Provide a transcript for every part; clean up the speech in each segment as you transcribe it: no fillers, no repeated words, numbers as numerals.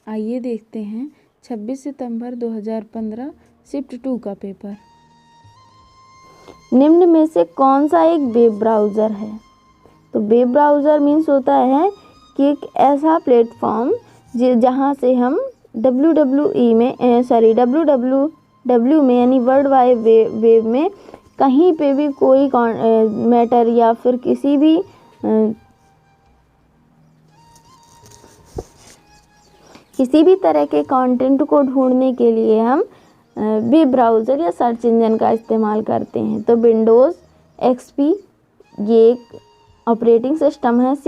आइए देखते हैं 26 सितंबर 2015 शिफ्ट 2 का पेपर। निम्न में से कौन सा एक वेब ब्राउज़र है? तो वेब ब्राउज़र मीन्स होता है कि एक ऐसा प्लेटफॉर्म जहाँ से हम www में यानी वर्ल्ड वाइड वेब में कहीं पे भी कोई मैटर या फिर किसी भी तरह के कंटेंट को ढूंढने के लिए हम वेब ब्राउज़र या सर्च इंजन का इस्तेमाल करते हैं। तो विंडोज़ XP ये एक ऑपरेटिंग सिस्टम है, C++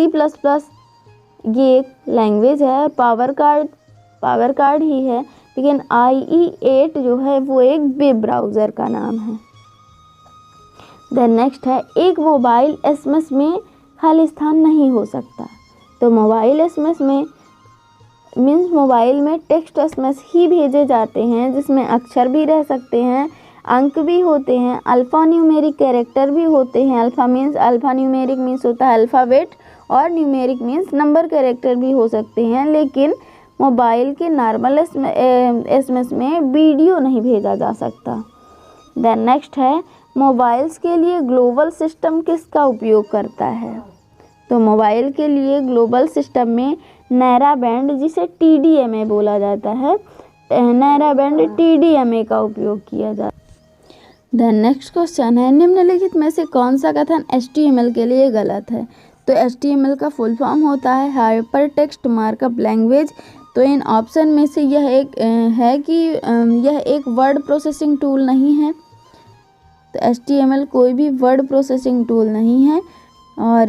ये एक लैंग्वेज है और पावर कार्ड ही है, लेकिन IE8 जो है वो एक वेब ब्राउज़र का नाम है। देन नेक्स्ट है, एक मोबाइल SMS में खाली स्थान नहीं हो सकता। तो मोबाइल SMS में मीन्स मोबाइल में टेक्स्ट SMS ही भेजे जाते हैं, जिसमें अक्षर भी रह सकते हैं, अंक भी होते हैं, अल्फ़ा न्यूमेरिक कैरेक्टर भी होते हैं। अल्फ़ा न्यूमेरिक मीन्स होता है अल्फ़ाबेट और न्यूमेरिक मीन्स नंबर कैरेक्टर भी हो सकते हैं। लेकिन मोबाइल के नॉर्मल SMS में वीडियो नहीं भेजा जा सकता। देन नेक्स्ट है, मोबाइल्स के लिए ग्लोबल सिस्टम किसका उपयोग करता है? तो मोबाइल के लिए ग्लोबल सिस्टम में नैरा बैंड, जिसे TDMA बोला जाता है, नैरा बैंड TDMA का उपयोग किया जाता है। देन नेक्स्ट क्वेश्चन है, निम्नलिखित में से कौन सा कथन HTML के लिए गलत है? तो HTML का फुल फॉर्म होता है हाइपर टेक्स्ट मार्कअप लैंग्वेज। तो इन ऑप्शन में से यह एक है कि यह एक वर्ड प्रोसेसिंग टूल नहीं है। तो HTML कोई भी वर्ड प्रोसेसिंग टूल नहीं है। और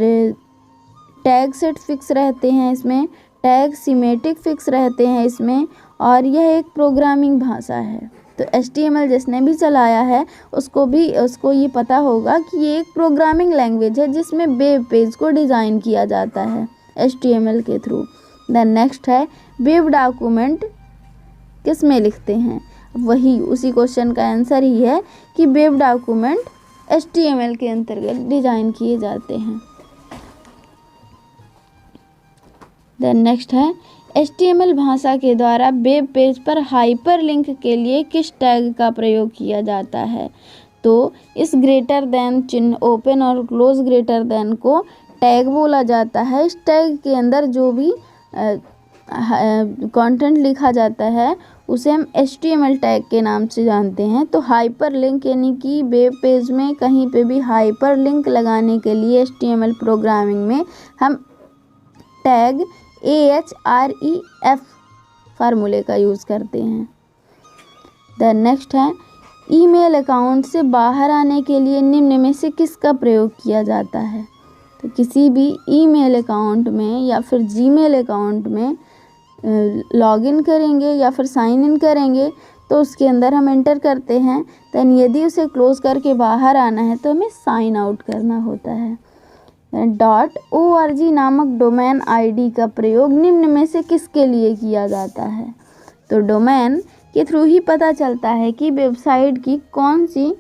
टैग सेट फिक्स रहते हैं इसमें, टैग सीमेटिक फिक्स रहते हैं इसमें, और यह एक प्रोग्रामिंग भाषा है। तो HTML जिसने भी चलाया है उसको ये पता होगा कि ये एक प्रोग्रामिंग लैंग्वेज है जिसमें वेब पेज को डिज़ाइन किया जाता है HTML के थ्रू। देन नेक्स्ट है, वेब डॉक्यूमेंट किस में लिखते हैं? वही उसी क्वेश्चन का आंसर ही है कि वेब डॉक्यूमेंट HTML के अंतर्गत डिज़ाइन किए जाते हैं। देन नेक्स्ट है, HTML भाषा के द्वारा वेब पेज पर हाइपरलिंक के लिए किस टैग का प्रयोग किया जाता है? तो इस ग्रेटर देन चिन्ह, ओपन और क्लोज ग्रेटर देन को टैग बोला जाता है। इस टैग के अंदर जो भी कंटेंट लिखा जाता है उसे हम HTML टैग के नाम से जानते हैं। तो हाइपरलिंक यानी कि वेब पेज में कहीं पे भी हाइपरलिंक लगाने के लिए HTML प्रोग्रामिंग में हम टैग AHREF फार्मूले का यूज़ करते हैं। देन नेक्स्ट है, ईमेल अकाउंट से बाहर आने के लिए निम्न में से किसका प्रयोग किया जाता है? तो किसी भी ईमेल अकाउंट में या फिर जीमेल अकाउंट में लॉगिन करेंगे या फिर साइन इन करेंगे तो उसके अंदर हम एंटर करते हैं। देन यदि उसे क्लोज करके बाहर आना है तो हमें साइन आउट करना होता है। .org नामक डोमेन ID का प्रयोग निम्न में से किसके लिए किया जाता है? तो डोमेन के थ्रू ही पता चलता है कि वेबसाइट की कौन सी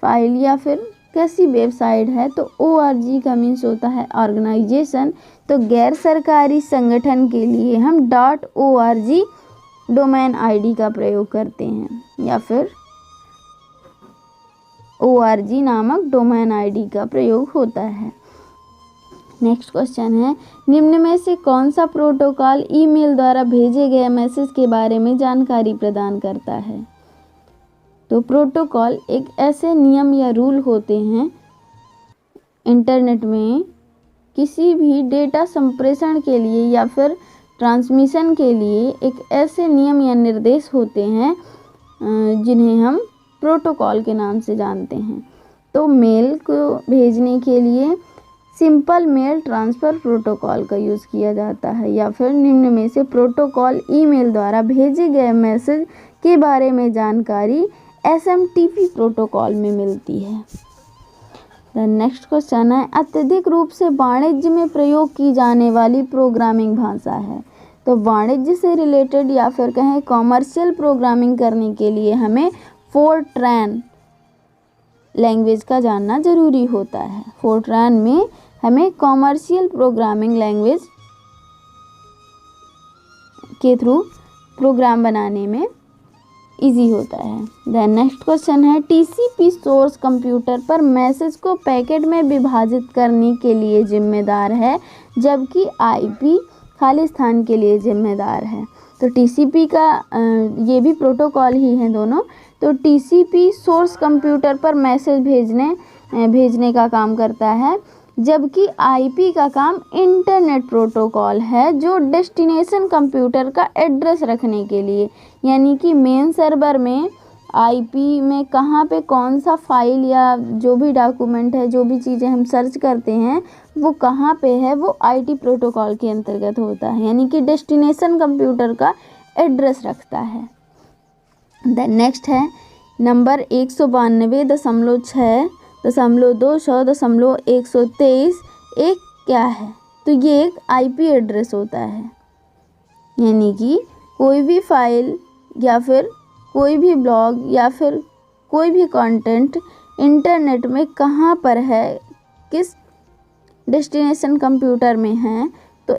फाइल या फिर कैसी वेबसाइट है। तो ORG का मीन्स होता है ऑर्गेनाइजेशन। तो गैर सरकारी संगठन के लिए हम .org डोमेन ID का प्रयोग करते हैं या फिर ORG नामक डोमेन ID का प्रयोग होता है। नेक्स्ट क्वेश्चन है, निम्न में से कौन सा प्रोटोकॉल ईमेल द्वारा भेजे गए मैसेज के बारे में जानकारी प्रदान करता है? तो प्रोटोकॉल एक ऐसे नियम या रूल होते हैं इंटरनेट में किसी भी डेटा संप्रेषण के लिए या फिर ट्रांसमिशन के लिए एक ऐसे नियम या निर्देश होते हैं जिन्हें हम प्रोटोकॉल के नाम से जानते हैं। तो मेल को भेजने के लिए सिंपल मेल ट्रांसफ़र प्रोटोकॉल का यूज़ किया जाता है, या फिर निम्न में से प्रोटोकॉल ईमेल द्वारा भेजे गए मैसेज के बारे में जानकारी SMTP प्रोटोकॉल में मिलती है। नेक्स्ट क्वेश्चन है, अत्यधिक रूप से वाणिज्य में प्रयोग की जाने वाली प्रोग्रामिंग भाषा है। तो वाणिज्य से रिलेटेड या फिर कहें कॉमर्शियल प्रोग्रामिंग करने के लिए हमें फोर्ट्रान लैंग्वेज का जानना ज़रूरी होता है। फोर्ट्रान में हमें कॉमर्शियल प्रोग्रामिंग लैंग्वेज के थ्रू प्रोग्राम बनाने में इजी होता है। देन नेक्स्ट क्वेश्चन है, टीसीपी सोर्स कंप्यूटर पर मैसेज को पैकेट में विभाजित करने के लिए जिम्मेदार है, जबकि आईपी खाली स्थान के लिए जिम्मेदार है। तो टीसीपी का ये भी प्रोटोकॉल ही है दोनों। तो टीसीपी सोर्स कंप्यूटर पर मैसेज भेजने का काम करता है, जबकि आईपी का काम इंटरनेट प्रोटोकॉल है, जो डेस्टिनेशन कंप्यूटर का एड्रेस रखने के लिए, यानी कि मेन सर्वर में आईपी में कहाँ पे कौन सा फाइल या जो भी डॉक्यूमेंट है, जो भी चीज़ें हम सर्च करते हैं वो कहाँ पे है, वो आईटी प्रोटोकॉल के अंतर्गत होता है, यानी कि डेस्टिनेशन कंप्यूटर का एड्रेस रखता है। देन नेक्स्ट है नंबर 192.6.200.123 एक क्या है? तो ये एक आईपी एड्रेस होता है, यानी कि कोई भी फाइल या फिर कोई भी ब्लॉग या फिर कोई भी कंटेंट इंटरनेट में कहाँ पर है, किस डेस्टिनेशन कंप्यूटर में है,